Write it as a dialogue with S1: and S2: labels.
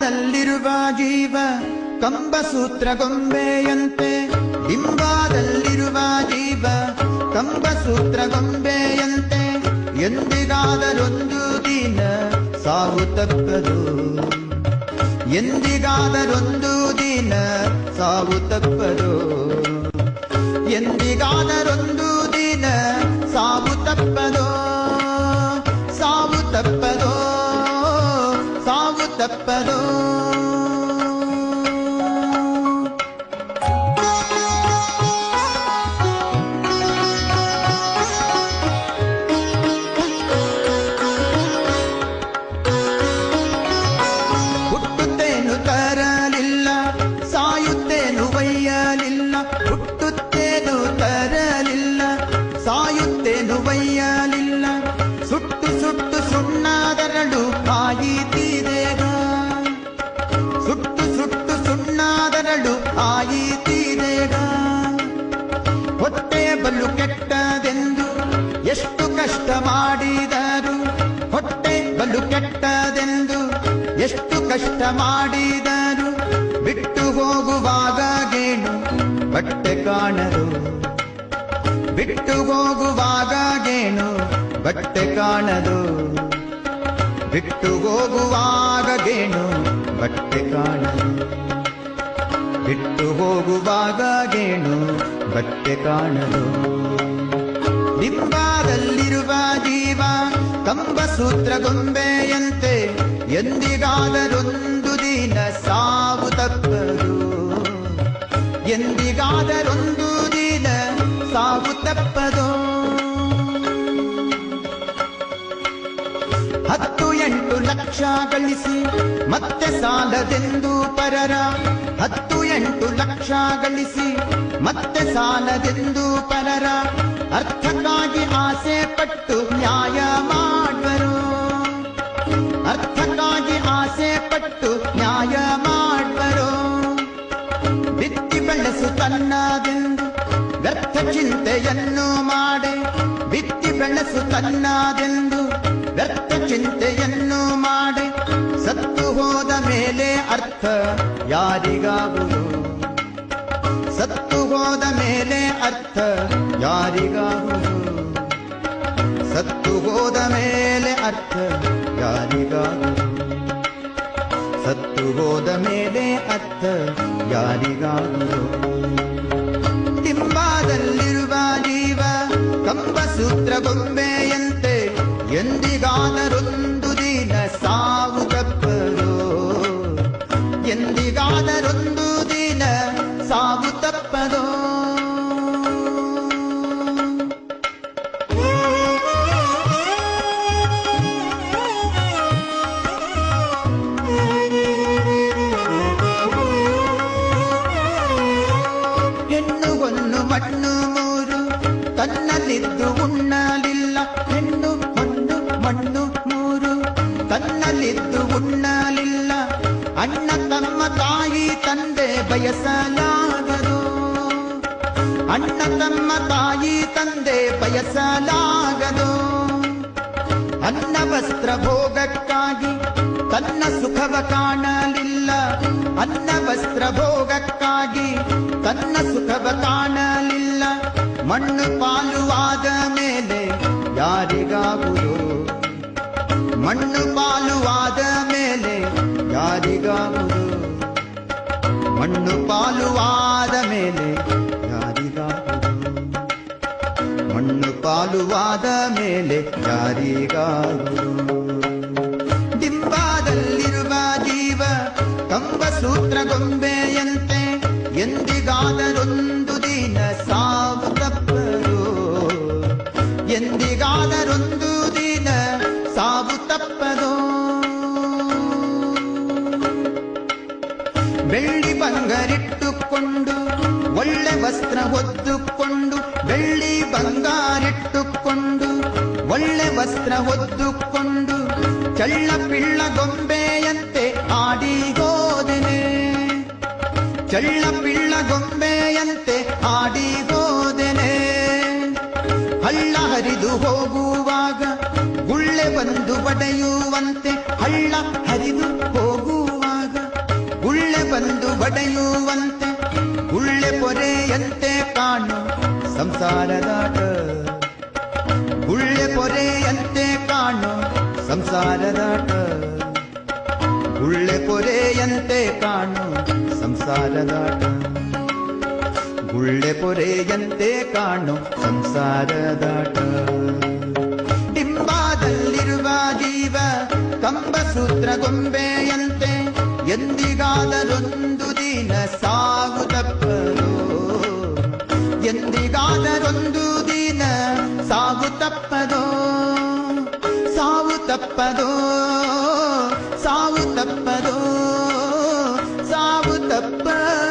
S1: ಬಿಂಬದಲ್ಲಿರುವ ಜೀವ ಕಂಬಸೂತ್ರ ಗೊಂಬೆಯಂತೆ, ಬಿಂಬದಲ್ಲಿರುವ ಜೀವ ಕಂಬಸೂತ್ರ ಗೊಂಬೆಯಂತೆ, ಎಂದಿಗಾದರೊಂದು ದಿನ ಸಾವು ತಪ್ಪದು, ಎಂದಿಗಾದರೊಂದು ದಿನ ಸಾವು ತಪ್ಪದು, ಎಂದಿಗಾದರೊಂದು ದಿನ ಸಾವು ತಪ್ಪದೋ, ಸಾವು ತಪ್ಪದೋ, ಸಾವು ತಪ್ಪದೋ. ಹುಟ್ಟುತ್ತೇನು ತರಲಿಲ್ಲ, ಸಾಯುತ್ತೇನು ಒಯ್ಯಲಿಲ್ಲ, ಹುಟ್ಟುತ್ತೇನು ತರಲಿಲ್ಲ, ಸಾಯುತ್ತೇನು ಒಯ್ಯಲಿಲ್ಲ, ಸುಟ್ಟು ಸುಟ್ಟು ಸುಣ್ಣಾದರಳು ಆಯಿತೀದೇಗ, ಸುಟ್ಟು ಸುಟ್ಟು ಸುಣ್ಣಾದರಳು ಆಯಿತೀದೇಗ. ಹೊಟ್ಟೆ ಬಲು ಕೆಟ್ಟದೆಂದು ಎಷ್ಟು ಕಷ್ಟ ಮಾಡಿದರು, ಹೊಟ್ಟೆ ಬಲು ಕೆಟ್ಟದೆಂದು ಎಷ್ಟು ಕಷ್ಟ ಮಾಡಿದರು, ಬಿಟ್ಟು ಹೋಗುವಾಗ ಗೇಣು ಬಟ್ಟೆ ಕಾಣರು, ಬಿಟ್ಟು ಹೋಗುವಾಗ ಗೇಣು ಬಟ್ಟೆ ಕಾಣದು, ಬಿಟ್ಟು ಹೋಗುವಾಗ ಗೇಣು ಬಟ್ಟೆ ಕಾಣದು, ಬಿಟ್ಟು ಹೋಗುವಾಗ ಗೇಣು ಬಟ್ಟೆ ಕಾಣದು. ಬಿಂಬದಲ್ಲಿರುವ ಜೀವ ಕಂಬಸೂತ್ರ ಗೊಂಬೆಯಂತೆ, ಎಂದಿಗಾದರೊಂದು ದಿನ ಸಾವು ತಪ್ಪದು, ಎಂದಿಗಾದರೊಂದು ದಿನ ಸಾವು ತಪ್ಪದೋ. 10-8 ಲಕ್ಷ ಗಳಿಸಿ ಮತ್ತೆ ಸಾಲದೆಂದು ಪರರ, 10-8 ಲಕ್ಷ ಗಳಿಸಿ ಮತ್ತೆ ಸಾಲದೆಂದು ಪರರ, ಅರ್ಥಕ್ಕಾಗಿ ಆಸೆ ಪಟ್ಟು ನ್ಯಾಯ ಮಾಡುವರು, ಅರ್ಥಕ್ಕಾಗಿ ಆಸೆ ಪಟ್ಟು ನ್ಯಾಯ ಮಾಡುವರು. ಬಿತ್ತಿ ಬೆಳೆಸು ತನ್ನದೆಂದು ವ್ಯರ್ಥ ಚಿಂತೆಯನ್ನು ಮಾಡೆ, ಬಿತ್ತಿ ಬೆಳೆಸು ತನ್ನದೆಂದು ವ್ಯರ್ಥ ಚಿಂತೆಯನ್ನು ಮಾಡೆ, ಸತ್ತು ಹೋದ ಮೇಲೆ ಅರ್ಥ ಯಾರಿಗಾಗುವುದು, ಸತ್ತು ಹೋದ ಮೇಲೆ ಅರ್ಥ ಯಾರಿಗಾಗುವುದು, ಸತ್ತು ಹೋದ ಮೇಲೆ ಅರ್ಥ ಯಾರಿಗಾಗುವುದು, ಸತ್ತು ಹೋದ ಮೇಲೆ ಅರ್ಥ ಯಾರಿಗಾಗುವುದು. ಬಿಂಬದಲ್ಲಿರುವ ಜೀವ ಕಂಬಸೂತ್ರ ಗೊಂಬೆಯಂತೆ, ಎಂದಿಗಾದರೊಂದು ದಿನ ಸಾವು ತಪ್ಪದು, ಎಂದಿಗಾದರೊಂದು ದಿನ ಸಾವು ತಪ್ಪದೋ. ಹೆಣ್ಣು ಹೊನ್ನು ಮಣ್ಣು ಮೂರು ತನ್ನಲ್ಲಿದ್ದು ಉಣ್ಣಲಿಲ್ಲ, ಹೆಣ್ಣು ಹೊನ್ನು ಮಣ್ಣು ಮೂರು ತನ್ನಲ್ಲಿದ್ದು ಉಣ್ಣಲಿಲ್ಲ, ಅಣ್ಣ ತಮ್ಮ ತಾಯಿ ತಂದೆ ಬಯಸಲಾಗದು, ಅಣ್ಣ ತಮ್ಮ ತಾಯಿ ತಂದೆ ಬಯಸಲಾಗದು. ಅನ್ನ ವಸ್ತ್ರ ಭೋಗಕ್ಕಾಗಿ ತನ್ನ ಸುಖವ ಕಾಣಲಿಲ್ಲ, ಅನ್ನ ವಸ್ತ್ರ ಭೋಗಕ್ಕಾಗಿ ತನ್ನ ಸುಖವ ಕಾಣಲಿಲ್ಲ, ಮಣ್ಣು ಪಾಲುವಾದ ಮೇಲೆ ಯಾರಿಗಾಗುವುದು, ಮಣ್ಣು ಪಾಲುವಾದ ಮೇಲೆ ಯಾರಿಗಾಗುವುದು, ಮಣ್ಣು ಪಾಲುವಾದ ಮೇಲೆ ಯಾರಿಗಾಗುವುದು, ಮಣ್ಣು ಪಾಲುವಾದ ಮೇಲೆ ಯಾರಿಗಾಗುವುದು. ಬಿಂಬದಲ್ಲಿರುವ ಜೀವ ಕಂಬಸೂತ್ರ ಗೊಂಬೆಯಂತೆ, ಎಂದಿಗಾದರೊಂದು ದಿನ ಸಾವು ತಪ್ಪದು, ಎಂದಿಗಾದರೊಂದು ದಿನ ಸಾವು ತಪ್ಪದೋ. ಬೆಳ್ಳಿ ಬಂಗಾರಿಟ್ಟುಕೊಂಡು ಒಳ್ಳೆ ವಸ್ತ್ರ ಹೊದ್ದುಕೊಂಡು, ಬೆಳ್ಳಿ ಬಂಗಾರಿಟ್ಟುಕೊಂಡು ಒಳ್ಳೆ ವಸ್ತ್ರ ಹೊದ್ದುಕೊಂಡು, ಚಳ್ಳ ಪಿಳ್ಳ ಗೊಂಬೆಯಂತೆ ಆಡಿ ಹೋದೆನೆ, ಚಳ್ಳ ಪಿಳ್ಳ ಗೊಂಬೆಯಂತೆ ಆಡಿ ಹೋದೆನೆ. ಹಳ್ಳ ಹರಿದು ಹೋಗುವಾಗ ಗುಳ್ಳೆ ಬಂದು ಬಡೆಯುವಂತೆ, ಹಳ್ಳ ಹರಿದು ಹೋಗುವಾಗ ಒಡೆಯುವಂತೆ ಗುಳ್ಳೆ ಪೊರೆಯಂತೆ ಕಾಣು ಸಂಸಾರದಾಟ. ಗುಳ್ಳೆ ಪೊರೆಯಂತೆ ಕಾಣು ಸಂಸಾರದಾಟ. ಗುಳ್ಳೆ ಪೊರೆಯಂತೆ ಕಾಣು ಸಂಸಾರದಾಟ. ಗುಳ್ಳೆ ಪೊರೆಯಂತೆ ಕಾಣು ಸಂಸಾರದಾಟ. ಡಿಂಬಾದಲ್ಲಿರುವ ಜೀವ ಕಂಬಸೂತ್ರ ಗೊಂಬೆಯಂತೆ ಎಂದಿಗಾದರೊಂದು ದಿನ ಸಾವು ತಪ್ಪದು. ಎಂದಿಗಾದರೊಂದು ದಿನ ಸಾವು ತಪ್ಪದೋ. ಸಾವು ತಪ್ಪದೋ. ಸಾವು ತಪ್ಪದೋ. ಸಾವು ತಪ್ಪದೋ.